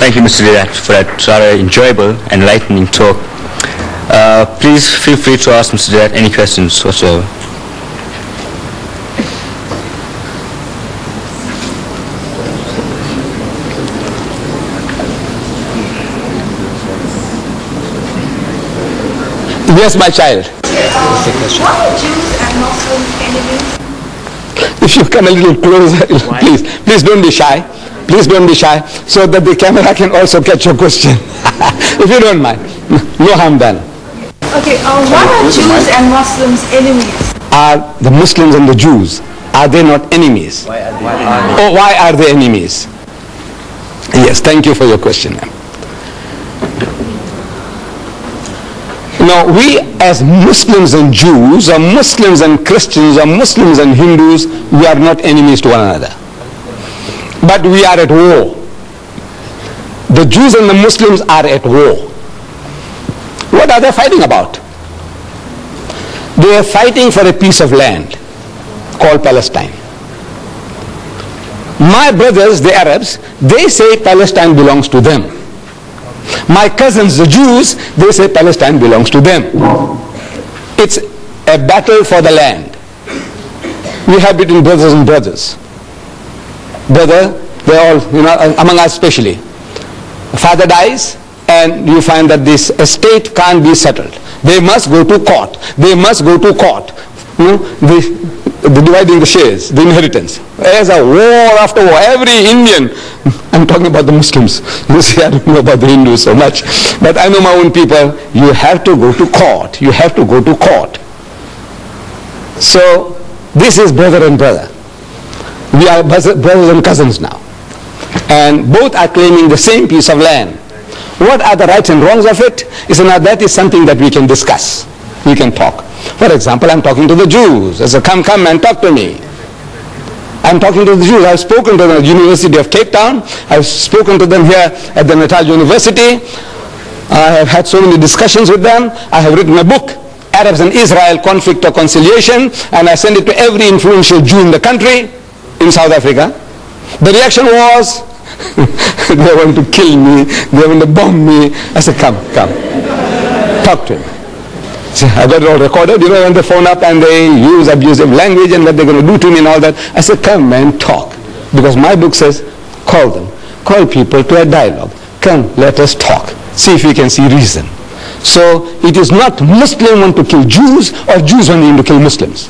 Thank you, Mr. Deedat, for that rather enjoyable and enlightening talk. Please feel free to ask Mr. Deedat any questions whatsoever. Yes, my child. Are Jews and Muslims enemies? If you come a little closer, please don't be shy. Please don't be shy, so that the camera can also catch your question. If you don't mind. No harm done. Okay, why are Jews and Muslims enemies? Are the Muslims and the Jews, are they not enemies? Why are they enemies? Yes, thank you for your question. Now, we as Muslims and Jews, or Muslims and Christians, or Muslims and Hindus, we are not enemies to one another. But we are at war. The Jews and the Muslims are at war. What are they fighting about? They are fighting for a piece of land called Palestine. My brothers, the Arabs, they say Palestine belongs to them. My cousins, the Jews, they say Palestine belongs to them. It's a battle for the land. We have between brothers and brothers. Brother, they all, among us especially. Father dies, and you find that this estate can't be settled. They must go to court. They must go to court. The dividing the shares, the inheritance. There's a war after war. Every Indian, I'm talking about the Muslims. You see, I don't know about the Hindus so much. But I know my own people. You have to go to court. You have to go to court. So, this is brother and brother. We are brothers and cousins now. And both are claiming the same piece of land. What are the rights and wrongs of it? Now that is something that we can discuss. We can talk. For example, I'm talking to the Jews. I say, come and talk to me. I'm talking to the Jews. I've spoken to the University of Cape Town. I've spoken to them here at the Natal University. I have had so many discussions with them. I have written a book, Arabs and Israel, Conflict or Conciliation, and I sent it to every influential Jew in the country, in South Africa. The reaction was, they want to kill me, they want to bomb me. I said, come, talk to him. See, I got it all recorded, when they phone up and they use abusive language and what they're going to do to me and all that. I said, come and talk. Because my book says, call them. Call people to a dialogue. Come, let us talk. See if we can see reason. So, it is not Muslims want to kill Jews or Jews wanting to kill Muslims.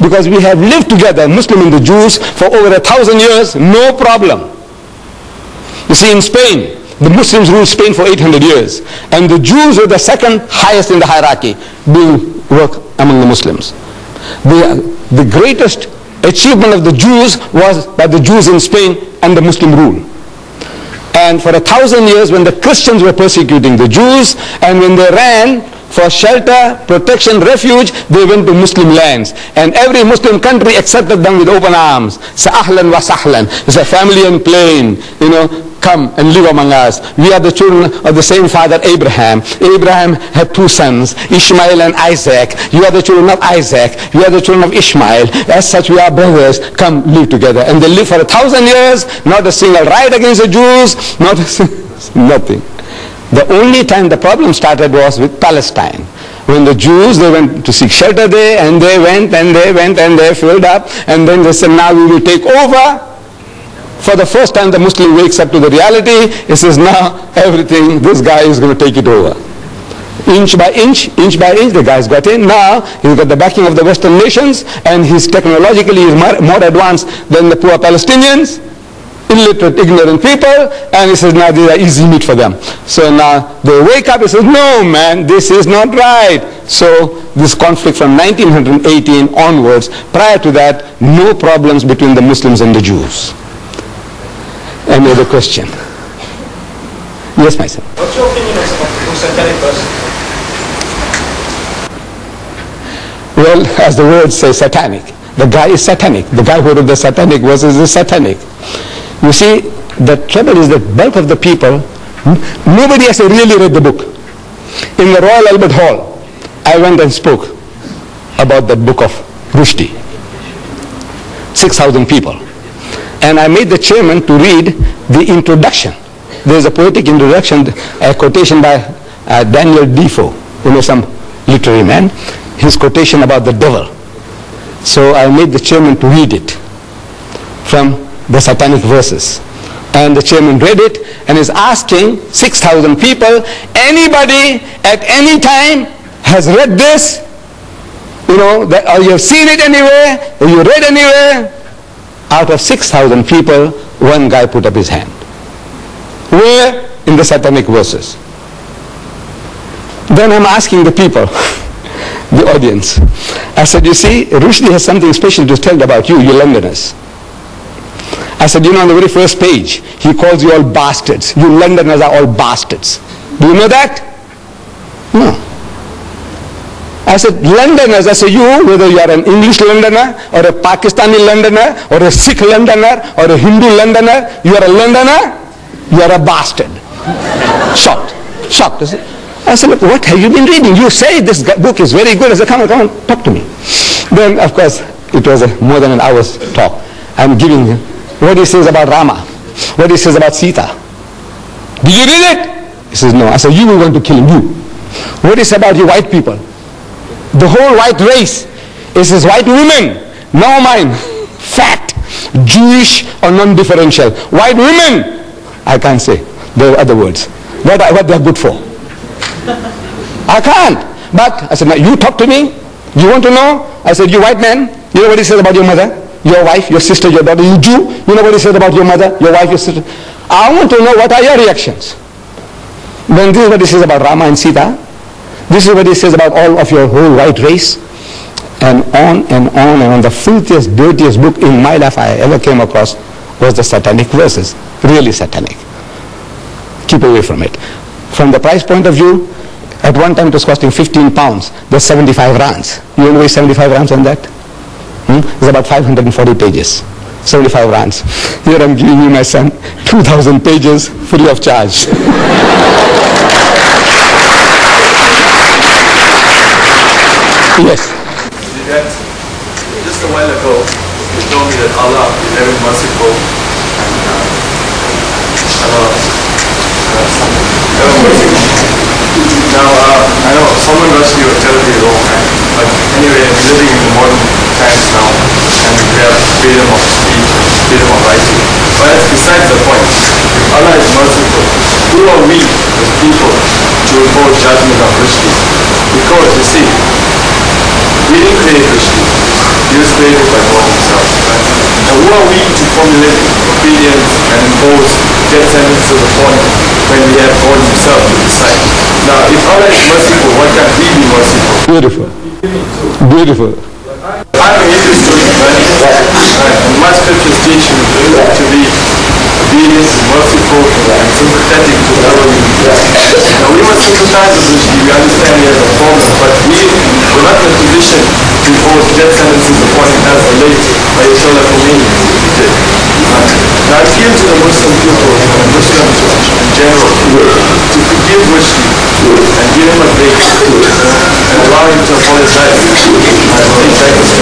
Because we have lived together, Muslim and the Jews, for over 1,000 years, no problem. You see, in Spain, the Muslims ruled Spain for 800 years. And the Jews were the second highest in the hierarchy, doing work among the Muslims. The greatest achievement of the Jews was by the Jews in Spain and the Muslim rule. And for 1,000 years, when the Christians were persecuting the Jews, and when they ran for shelter, protection, refuge, they went to Muslim lands. And every Muslim country accepted them with open arms. Sa'ahlan wa sahlan. It's a family and plain, come and live among us. We are the children of the same father, Abraham. Abraham had 2 sons, Ishmael and Isaac. You are the children of Isaac. You are the children of Ishmael. As such, we are brothers. Come live together. And they lived for 1,000 years, not a single riot against the Jews, nothing. The only time the problem started was with Palestine. When the Jews, they went to seek shelter there, and they went and they filled up, and then they said, now we will take over. For the first time, the Muslim wakes up to the reality. He says, now everything, this guy is going to take it over. Inch by inch, the guy's got in. Now, he's got the backing of the Western nations, and he's technologically more advanced than the poor Palestinians, illiterate, ignorant people, and he says, now these are easy meat for them. So now they wake up, he says, no man, this is not right. So this conflict from 1918 onwards, prior to that, no problems between the Muslims and the Jews. Any other question? Yes, my son. What's your opinion on a satanic person? Well, as the word says, satanic. The guy is satanic. The guy who wrote the satanic verses is satanic. You see, the trouble is that bulk of the people, nobody has really read the book. In the Royal Albert Hall, I went and spoke about that book of Rushdie. 6,000 people. And I made the chairman to read the introduction there's a poetic introduction, a quotation by Daniel Defoe, some literary man, his quotation about the devil. So I made the chairman to read it from the satanic verses. And the chairman read it and is asking 6,000 people, anybody at any time has read this, or you have seen it anywhere, or you read anywhere? Out of 6,000 people, one guy put up his hand. Where? In the satanic verses. Then I'm asking the people, the audience. I said, you see, Rushdie has something special to tell about you Londoners. I said, on the very first page, he calls you all bastards. You Londoners are all bastards. Do you know that? No. I said, Londoners, I said, whether you are an English Londoner, or a Pakistani Londoner, or a Sikh Londoner, or a Hindu Londoner, you are a Londoner, you are a bastard. Shocked. I said, look, what have you been reading? You say this book is very good. I said, come on, talk to me. Then, of course, it was more than an hour's talk. I'm giving him what he says about Rama, what he says about Sita. Did you read it? He says, no. I said, you will want to kill him, you. What he says about you white people? The whole white race is his white women, no mine, fat, Jewish or non-differential. White women, I can't say. There are other words. What they are good for. I can't. But I said, now you talk to me. You want to know? I said, you white man, you know what he says about your mother, your wife, your sister, your daughter. You Jew, you know what he says about your mother, your wife, your sister. I want to know what are your reactions. Then this is what he says about Rama and Sita. This is what he says about all of your whole white race. And on and on and on. The filthiest, dirtiest book in my life I ever came across was the satanic verses. Really satanic. Keep away from it. From the price point of view, at one time it was costing 15 pounds. There's 75 rands. You know why 75 rands on that? It's about 540 pages. 75 rands. Here I'm giving you, my son, 2,000 pages free of charge. Yes. Deedat, just a while ago, you told me that Allah is very merciful and Allah ever merciful. Now, I know someone rushed you or terribly wrong, but anyway, we're living in the modern times now, and we have freedom of speech and freedom of writing. But that's besides the point. If Allah is merciful, who are we as people to impose judgment on Rushdie? Because, you see, we didn't create Rushdie. He was created by God himself. Right? And who are we to formulate opinions and impose death sentences upon him when we have God himself to decide? Now, if Allah is merciful, why can't we be merciful? Beautiful. Beautiful. I'm an atheist student, right? And my scriptures teach you to be obedient, merciful, and sympathetic to whoever we meet. Now, we must sympathize with Rushdie. We understand he has a problem, but we're not in a position to impose death sentences upon him as the late Ayatollah Khomeini did. Now, I appeal to the Muslim people and Muslims in general to forgive Rushdie and give him a break and allow him to apologize and take back his case.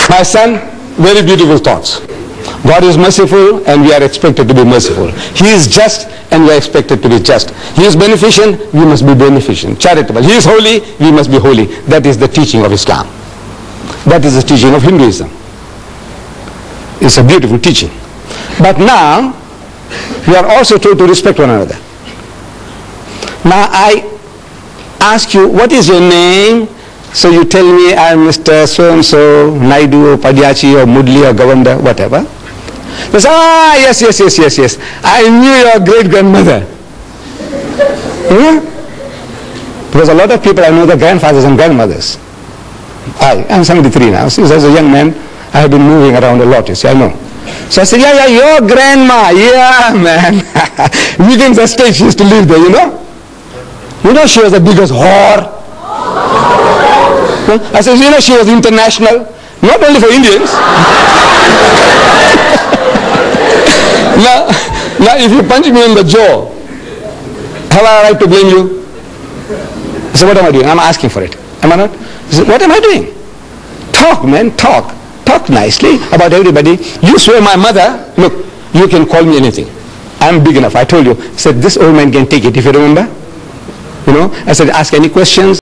My son, very beautiful thoughts. God is merciful and we are expected to be merciful. He is just and we are expected to be just. He is beneficent, we must be beneficent. Charitable. He is holy, we must be holy. That is the teaching of Islam. That is the teaching of Hinduism. It's a beautiful teaching. But now, we are also told to respect one another. Now I ask you, what is your name? So you tell me I am Mr. So-and-so, Naidu or Padyachi or Mudli or Govanda, whatever. They say, yes. I knew your great-grandmother. Because a lot of people I know their grandfathers and grandmothers. I'm 73 now. Since I was a young man, I have been moving around a lot, you see, I know. So I said, yeah, your grandma, yeah, man. Weekends at stage, she used to live there, you know. You know she was the biggest whore. I said, you know she was international, not only for Indians. Now, if you punch me in the jaw, have I a right to blame you? So what am I doing? I'm asking for it. Am I not? He said, what am I doing? Talk, man, talk. Talk nicely about everybody. You swear my mother, look, you can call me anything. I'm big enough. I told you. I said, this old man can take it, if you remember. You know, I said, ask any questions.